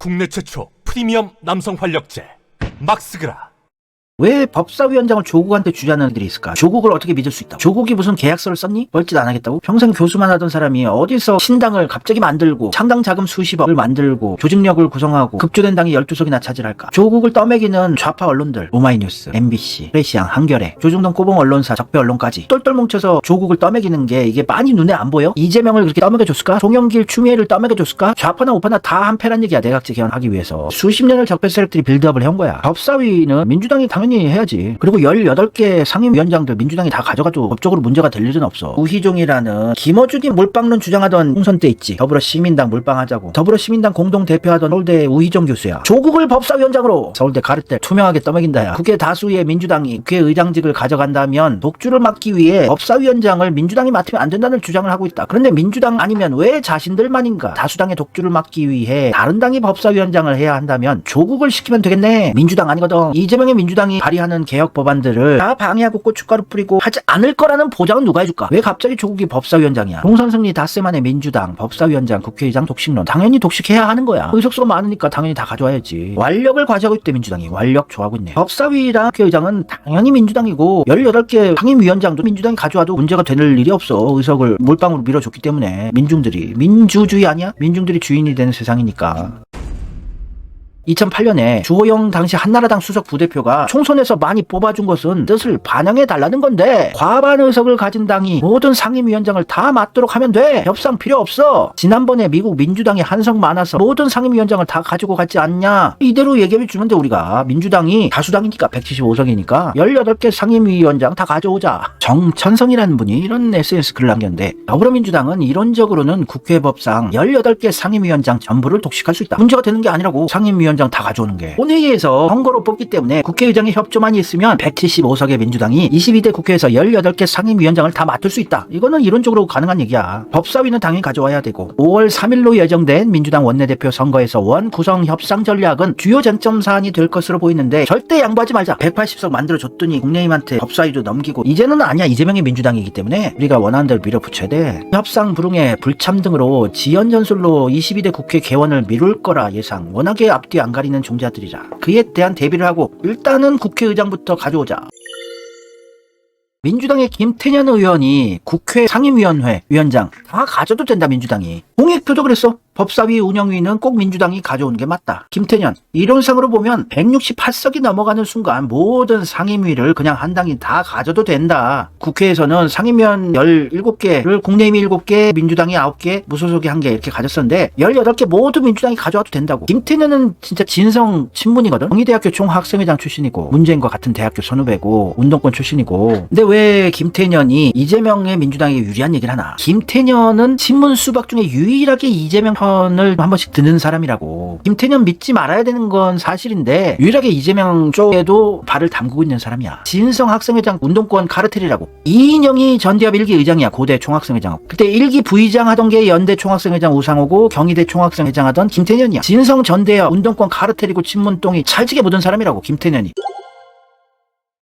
국내 최초 프리미엄 남성 활력제 막스그라. 왜 법사위원장을 조국한테 주자는 애들이 있을까? 조국을 어떻게 믿을 수 있다? 조국이 무슨 계약서를 썼니? 뻘짓 안 하겠다고? 평생 교수만 하던 사람이 어디서 신당을 갑자기 만들고 창당 자금 수십억을 만들고 조직력을 구성하고 급조된 당이 12석이나 차지할까? 조국을 떠먹이는 좌파 언론들, 오마이뉴스, MBC, 프레시앙, 한겨레, 조중동 꼬봉 언론사, 적배 언론까지 똘똘 뭉쳐서 조국을 떠먹이는 게 이게 많이 눈에 안 보여? 이재명을 그렇게 떠먹여줬을까? 송영길, 추미애를 떠먹여줬을까? 좌파나 우파나 다 한패란 얘기야. 내각제 개헌하기 위해서 수십 년을 적폐 세력들이 빌드업을 해온 거야. 법사위는 민주당이 당연히 해야지. 그리고 18개 상임위원장들 민주당이 다 가져가도 법적으로 문제가 될 일은 없어. 우희종이라는 김어준이 몰빵론 주장하던 총선 때 있지. 더불어시민당 몰빵하자고. 더불어시민당 공동대표하던 서울대 우희종 교수야. 조국을 법사위원장으로 서울대 가르텔 투명하게 떠먹인다야. 국회 다수의 민주당이 국회의장직을 가져간다면 독주를 막기 위해 법사위원장을 민주당이 맡으면 안 된다는 주장을 하고 있다. 그런데 민주당 아니면 왜 자신들만인가? 다수당의 독주를 막기 위해 다른 당이 법사위원장을 해야 한다면 조국을 시키면 되겠네. 민주당 아니거든. 이재명의 민주당이 발의하는 개혁 법안들을 다 방해하고 고춧가루 뿌리고 하지 않을 거라는 보장은 누가 해줄까? 왜 갑자기 조국이 법사위원장이야? 총선승리 닷새 만에 민주당 법사위원장 국회의장 독식론. 당연히 독식해야 하는 거야. 의석수가 많으니까 당연히 다 가져와야지. 완력을 과시하고 있대. 민주당이 완력 좋아하고 있네. 법사위랑 국회의장은 당연히 민주당이고 18개 상임위원장도 민주당이 가져와도 문제가 될 일이 없어. 의석을 몰빵으로 밀어줬기 때문에. 민중들이 민주주의 아니야? 민중들이 주인이 되는 세상이니까. 2008년에 주호영 당시 한나라당 수석 부대표가 총선에서 많이 뽑아준 것은 뜻을 반영해달라는 건데 과반 의석을 가진 당이 모든 상임위원장을 다 맡도록 하면 돼. 협상 필요 없어. 지난번에 미국 민주당이 한석 많아서 모든 상임위원장을 다 가지고 갔지 않냐. 이대로 얘기해주면 돼. 우리가 민주당이 다수당이니까 175석이니까 18개 상임위원장 다 가져오자. 정천성이라는 분이 이런 SNS 글을 남겼는데 더불어민주당은 이론적으로는 국회법상 18개 상임위원장 전부를 독식할 수 있다. 문제가 되는 게 아니라고. 상임위원장 다 가져오는 게 본회의에서 선거로 뽑기 때문에 국회의장이 협조만 있으면 175석의 민주당이 22대 국회에서 18개 상임위원장을 다 맡을 수 있다. 이거는 이론적으로 가능한 얘기야. 법사위는 당연히 가져와야 되고 5월 3일로 예정된 민주당 원내대표 선거에서 원 구성 협상 전략은 주요 쟁점 사안이 될 것으로 보이는데 절대 양보하지 말자. 180석 만들어줬더니 국민의힘한테 법사위도 넘기고 이제는 아니야. 이재명이 민주당이기 때문에 우리가 원하는 대로 밀어붙여야 돼. 협상 불응에 불참 등으로 지연 전술로 22대 국회 개원을 미룰 거라 예상. 워낙에 앞뒤 안 가리는 종자들이라 그에 대한 대비를 하고 일단은 국회의장부터 가져오자. 민주당의 김태년 의원이 국회 상임위원회 위원장 다 가져도 된다. 민주당이 공익표도 그랬어. 법사위 운영위는 꼭 민주당이 가져오는 게 맞다. 김태년 이론상으로 보면 168석이 넘어가는 순간 모든 상임위를 그냥 한 당이 다 가져도 된다. 국회에서는 상임위원 17개를 국내임이 7개, 민주당이 9개, 무소속이 1개 이렇게 가졌었는데 18개 모두 민주당이 가져와도 된다고. 김태년은 진짜 진성 친문이거든. 경희대학교 총학생회장 출신이고 문재인과 같은 대학교 선후배고 운동권 출신이고. 근데 왜 김태년이 이재명의 민주당에 유리한 얘기를 하나? 김태년은 친문 수박 중에 유일하게 이재명 편을 한 번씩 듣는 사람이라고. 김태년 믿지 말아야 되는 건 사실인데 유일하게 이재명 쪽에도 발을 담그고 있는 사람이야. 진성 학생회장 운동권 카르텔이라고. 이인영이 전대협 1기 의장이야. 고대 총학생회장. 그때 1기 부의장 하던 게 연대 총학생회장 우상호고 경희대 총학생회장 하던 김태년이야. 진성 전대협 운동권 카르텔이고 친문똥이 찰지게 묻은 사람이라고.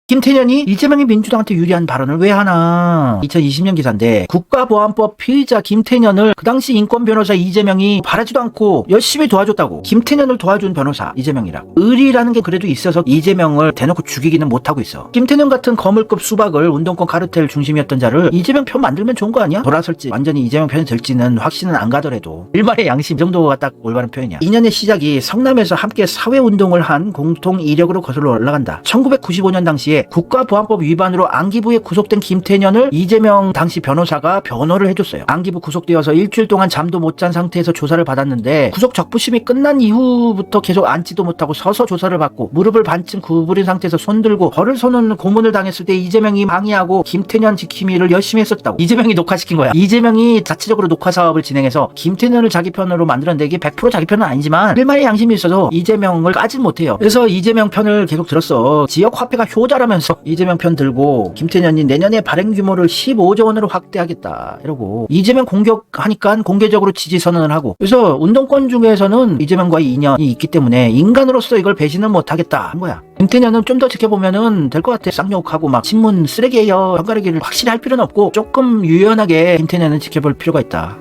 김태년이 이재명이 민주당한테 유리한 발언을 왜 하나? 2020년 기사인데 국가보안법 피의자 김태년을 그 당시 인권 변호사 이재명이 바라지도 않고 열심히 도와줬다고. 김태년을 도와준 변호사 이재명이라고. 의리라는 게 그래도 있어서 이재명을 대놓고 죽이기는 못하고 있어. 김태년 같은 거물급 수박을 운동권 카르텔 중심이었던 자를 이재명 편 만들면 좋은 거 아니야? 돌아설지 완전히 이재명 편이 될지는 확신은 안 가더라도 일말의 양심 정도가 딱 올바른 표현이야. 2년의 시작이 성남에서 함께 사회운동을 한 공통 이력으로 거슬러 올라간다. 1995년 당시에 국가보안법 위반으로 안기부에 구속된 김태년을 이재명 당시 변호사가 변호를 해줬어요. 안기부 구속되어서 일주일 동안 잠도 못 잔 상태에서 조사를 받았는데 구속 적부심이 끝난 이후부터 계속 앉지도 못하고 서서 조사를 받고 무릎을 반쯤 구부린 상태에서 손들고 벌을 서는 고문을 당했을 때 이재명이 방해하고 김태년 지킴이를 열심히 했었다고. 이재명이 녹화시킨 거야. 이재명이 자체적으로 녹화 사업을 진행해서 김태년을 자기 편으로 만들었는데 이게 100% 자기 편은 아니지만 일말의 양심이 있어서 이재명을 까진 못해요. 그래서 이재명 편을 계속 들었어. 지역 화폐가 효자라면서 이재명 편 들고 김태년이 내년에 발행 규모를 15조 원으로 확대하겠다 이러고 이재명 공격하니까 공개적으로 지지 선언을 하고. 그래서 운동권 중에서는 이재명과의 인연이 있기 때문에 인간으로서 이걸 배신은 못하겠다 한 거야. 김태년은 좀 더 지켜보면은 될 것 같아. 쌍욕하고 막 친문 쓰레기예요 편가르기를 확실히 할 필요는 없고 조금 유연하게 김태년은 지켜볼 필요가 있다.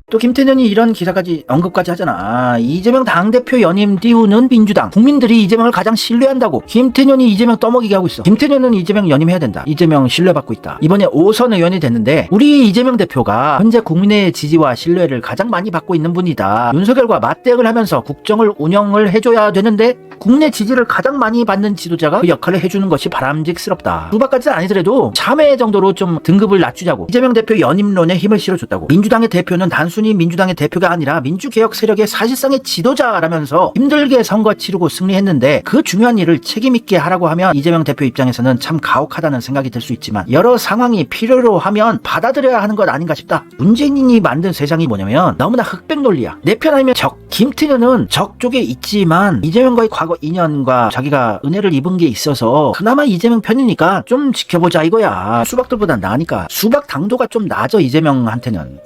또 김태년이 이런 기사까지 언급까지 하잖아. 이재명 당대표 연임 띄우는 민주당. 국민들이 이재명을 가장 신뢰한다고. 김태년이 이재명 떠먹이게 하고 있어. 김태년은 이재명 연임해야 된다. 이재명 신뢰받고 있다. 이번에 5선 의원이 됐는데 우리 이재명 대표가 현재 국민의 지지와 신뢰를 가장 많이 받고 있는 분이다. 윤석열과 맞대응을 하면서 국정을 운영을 해줘야 되는데 국내 지지를 가장 많이 받는 지도자가 그 역할을 해주는 것이 바람직스럽다. 수박까지는 아니더라도 참회 정도로 좀 등급을 낮추자고. 이재명 대표 연임론에 힘을 실어줬다고. 민주당의 대표는 단순히 민주당의 대표가 아니라 민주개혁 세력의 사실상의 지도자라면서 힘들게 선거 치르고 승리했는데 그 중요한 일을 책임있게 하라고 하면 이재명 대표 입장에서는 참 가혹하다는 생각이 들 수 있지만 여러 상황이 필요로 하면 받아들여야 하는 것 아닌가 싶다. 문재인이 만든 세상이 뭐냐면 너무나 흑백 논리야. 내 편 아니면 적. 김태년은 적 쪽에 있지만 이재명과의 과거 인연과 자기가 은혜를 입은 게 있어서 그나마 이재명 편이니까 좀 지켜보자 이거야. 수박들보다 나으니까. 수박 당도가 좀 낮아 이재명한테는.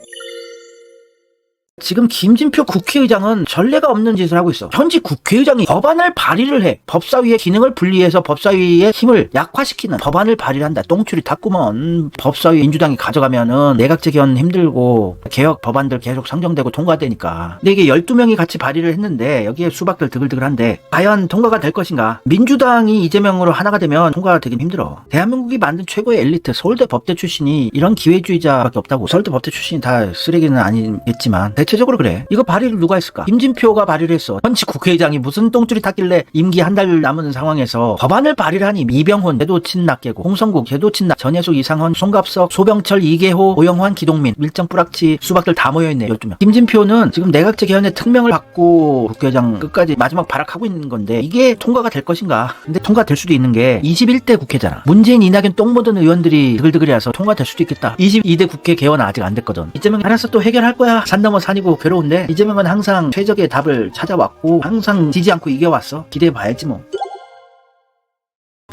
지금 김진표 국회의장은 전례가 없는 짓을 하고 있어. 현직 국회의장이 법안을 발의를 해. 법사위의 기능을 분리해서 법사위의 힘을 약화시키는 법안을 발의를 한다. 똥줄이 탔구먼. 법사위 민주당이 가져가면은 내각제 개헌 힘들고 개혁 법안들 계속 상정되고 통과되니까. 근데 이게 12명이 같이 발의를 했는데 여기에 수박들 드글드글한데 과연 통과가 될 것인가? 민주당이 이재명으로 하나가 되면 통과가 되긴 힘들어. 대한민국이 만든 최고의 엘리트 서울대 법대 출신이 이런 기회주의자밖에 없다고. 서울대 법대 출신이 다 쓰레기는 아니겠지만 대체적으로 그래. 이거 발의를 누가 했을까? 김진표가 발의를 했어. 현직 국회의장이 무슨 똥줄이 탔길래 임기 한 달 남은 상황에서 법안을 발의를 하니 이병훈 걔도 친낙 깨고 홍성국 걔도 친낙 전혜숙 이상헌 송갑석 소병철 이계호 오영환 기동민 밀정 뿌락치 수박들 다 모여있네 12명. 김진표는 지금 내각제 개헌의 특명을 받고 국회의장 끝까지 마지막 발악하고 있는 건데 이게 통과가 될 것인가? 근데 통과될 수도 있는 게 21대 국회잖아. 문재인 이낙연 똥 묻은 의원들이 드글드글해서 통과될 수도 있겠다. 22대 국회 개헌 아직 안 됐거든. 이재명이 알아서 또 해결할 거야. 산 넘어 산이고 괴로운데 이재명은 항상 최적의 답을 찾아왔고 항상 지지 않고 이겨왔어. 기대해봐야지 뭐.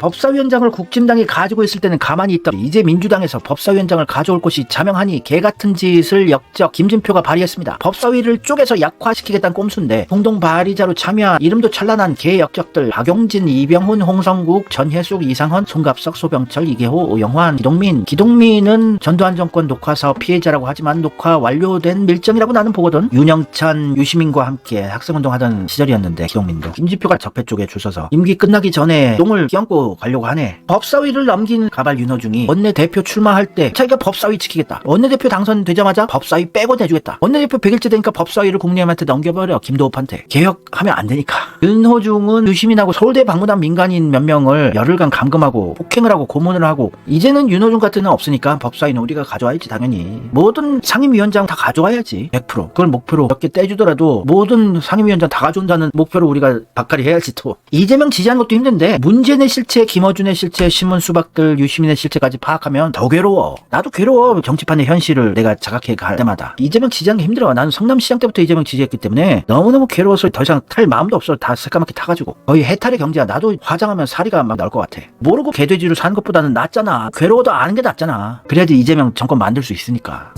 법사위원장을 국힘당이 가지고 있을 때는 가만히 있다. 이제 민주당에서 법사위원장을 가져올 곳이 자명하니 개같은 짓을 역적 김진표가 발의했습니다. 법사위를 쪼개서 약화시키겠다는 꼼수인데 공동 발의자로 참여한 이름도 찬란한 개 역적들 박용진, 이병훈, 홍성국, 전혜숙, 이상헌, 송갑석, 소병철, 이계호, 오영환, 기동민은 전두환 정권 녹화사업 피해자라고 하지만 녹화 완료된 밀정이라고 나는 보거든. 윤영찬, 유시민과 함께 학생운동하던 시절이었는데 기동민도 김진표가 적폐 쪽에 줄 서서 임기 끝나기 전에 똥을 끼얹고 가려고 하네. 법사위를 넘긴 가발 윤호중이 원내대표 출마할 때 자기가 법사위 지키겠다. 원내대표 당선되자마자 법사위 빼고 내주겠다. 원내대표 100일째 되니까 법사위를 국민의힘한테 넘겨버려. 김도읍한테. 개혁하면 안 되니까. 윤호중은 유시민하고 서울대 방문한 민간인 몇 명을 열흘간 감금하고 폭행을 하고 고문을 하고 이제는 윤호중 같은 애는 없으니까 법사위는 우리가 가져와야지 당연히. 모든 상임위원장 다 가져와야지. 100%. 그걸 목표로 몇 개 떼주더라도 모든 상임위원장 다 가져온다는 목표로 우리가 박갈이 해야지 또. 이재명 지지하는 것도 힘든데 문재인의 실체 김어준의 실체, 신문 수박들, 유시민의 실체까지 파악하면 더 괴로워. 나도 괴로워. 정치판의 현실을 내가 자각해 갈 때마다. 이재명 지지하는 게 힘들어. 나는 성남시장 때부터 이재명 지지했기 때문에 너무너무 괴로워서 더 이상 탈 마음도 없어. 다 새까맣게 타가지고. 거의 해탈의 경지야. 나도 화장하면 사리가 막 나올 것 같아. 모르고 개돼지로 사는 것보다는 낫잖아. 괴로워도 아는 게 낫잖아. 그래야지 이재명 정권 만들 수 있으니까.